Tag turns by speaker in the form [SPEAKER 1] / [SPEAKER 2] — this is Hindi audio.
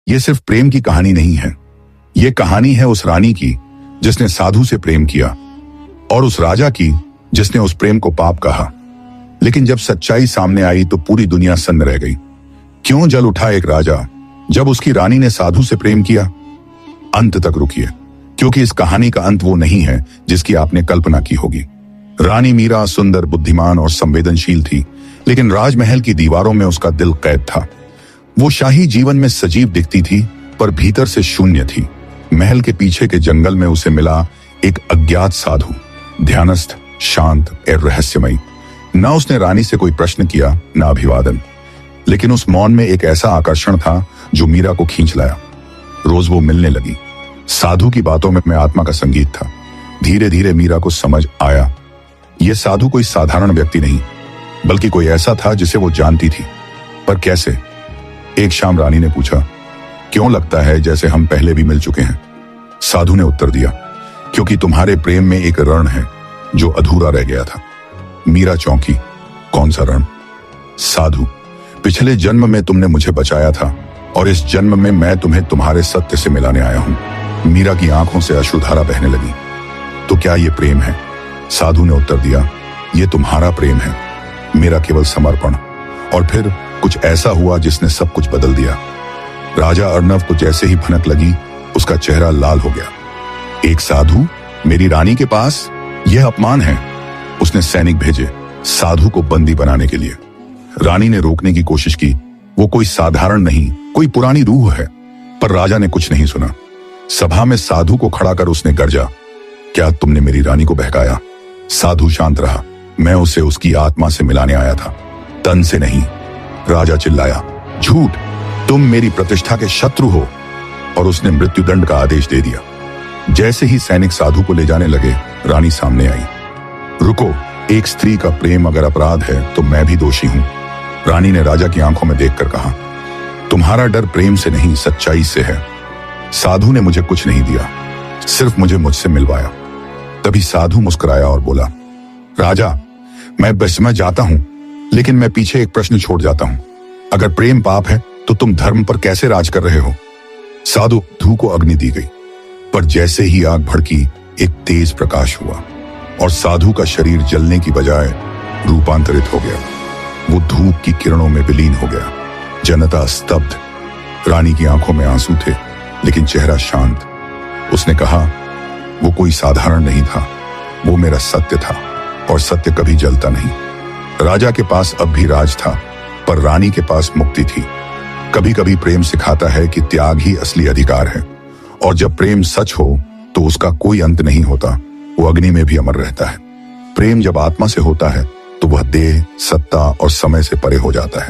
[SPEAKER 1] ये सिर्फ प्रेम की कहानी नहीं है, ये कहानी है उस रानी की जिसने साधु से प्रेम किया और उस राजा की जिसने उस प्रेम को पाप कहा। लेकिन जब सच्चाई सामने आई तो पूरी दुनिया सन्न रह गई। क्यों जल उठा एक राजा जब उसकी रानी ने साधु से प्रेम किया? अंत तक रुकिए, क्योंकि इस कहानी का अंत वो नहीं है जिसकी आपने कल्पना की होगी। रानी मीरा सुंदर, बुद्धिमान और संवेदनशील थी, लेकिन राजमहल की दीवारों में उसका दिल कैद था। वो शाही जीवन में सजीव दिखती थी, पर भीतर से शून्य थी। महल के पीछे के जंगल में उसे मिला एक अज्ञात साधु, ध्यानस्थ, शांत और रहस्यमयी। न उसने रानी से कोई प्रश्न किया, न अभिवादन, लेकिन उस मौन में एक ऐसा आकर्षण था जो मीरा को खींच लाया। रोज वो मिलने लगी। साधु की बातों में आत्मा का संगीत था। धीरे धीरे मीरा को समझ आया, यह साधु कोई साधारण व्यक्ति नहीं, बल्कि कोई ऐसा था जिसे वो जानती थी। पर कैसे? एक शाम रानी ने पूछा, क्यों लगता है जैसे हम पहले भी मिल चुके हैं? साधु ने उत्तर दिया, क्योंकि तुम्हारे प्रेम में एक रण है जो अधूरा रह गया था। मीरा चौंकी, कौन सा रण? साधु, पिछले जन्म में तुमने मुझे बचाया था और इस जन्म में मैं तुम्हें तुम्हारे सत्य से मिलाने आया हूं। मीरा की आंखों से अश्रुधारा बहने लगी। तो क्या ये प्रेम है? साधु ने उत्तर दिया, ये तुम्हारा प्रेम है, मेरा केवल समर्पण। और फिर कुछ ऐसा हुआ जिसने सब कुछ बदल दिया। राजा अर्णव को जैसे ही भनक लगी, उसका चेहरा लाल हो गया। एक साधु मेरी रानी के पास? यह अपमान है। उसने सैनिक भेजे साधु को बंदी बनाने के लिए। रानी ने रोकने की कोशिश की, वो कोई साधारण नहीं, कोई पुरानी रूह है। पर राजा ने कुछ नहीं सुना। सभा में साधु को खड़ा कर उसने गर्जा, क्या तुमने मेरी रानी को बहकाया? साधु शांत रहा, मैं उसे उसकी आत्मा से मिलाने आया था, तन से नहीं। राजा चिल्लाया, झूठ, तुम मेरी प्रतिष्ठा के शत्रु हो। और उसने मृत्युदंड का आदेश दे दिया। जैसे ही सैनिक साधु को ले जाने लगे, रानी सामने आई। रुको, एक स्त्री का प्रेम अगर अपराध है तो मैं भी दोषी हूं। रानी ने राजा की आंखों में देखकर कहा, तुम्हारा डर प्रेम से नहीं, सच्चाई से है। साधु ने मुझे कुछ नहीं दिया, सिर्फ मुझे मुझसे मिलवाया। तभी साधु मुस्कुराया और बोला, राजा, मैं बस में जाता हूं, लेकिन मैं पीछे एक प्रश्न छोड़ जाता हूं। अगर प्रेम पाप है तो तुम धर्म पर कैसे राज कर रहे हो? साधु को अग्नि दी गई, पर जैसे ही आग भड़की, एक तेज प्रकाश हुआ और साधु का शरीर जलने की बजाय रूपांतरित हो गया। वो धूप की किरणों में विलीन हो गया। जनता स्तब्ध। रानी की आंखों में आंसू थे, लेकिन चेहरा शांत। उसने कहा, वो कोई साधारण नहीं था, वो मेरा सत्य था, और सत्य कभी जलता नहीं। राजा के पास अब भी राज था, पर रानी के पास मुक्ति थी। कभी कभी प्रेम सिखाता है कि त्याग ही असली अधिकार है, और जब प्रेम सच हो तो उसका कोई अंत नहीं होता, वो अग्नि में भी अमर रहता है। प्रेम जब आत्मा से होता है तो वह देह, सत्ता और समय से परे हो जाता है।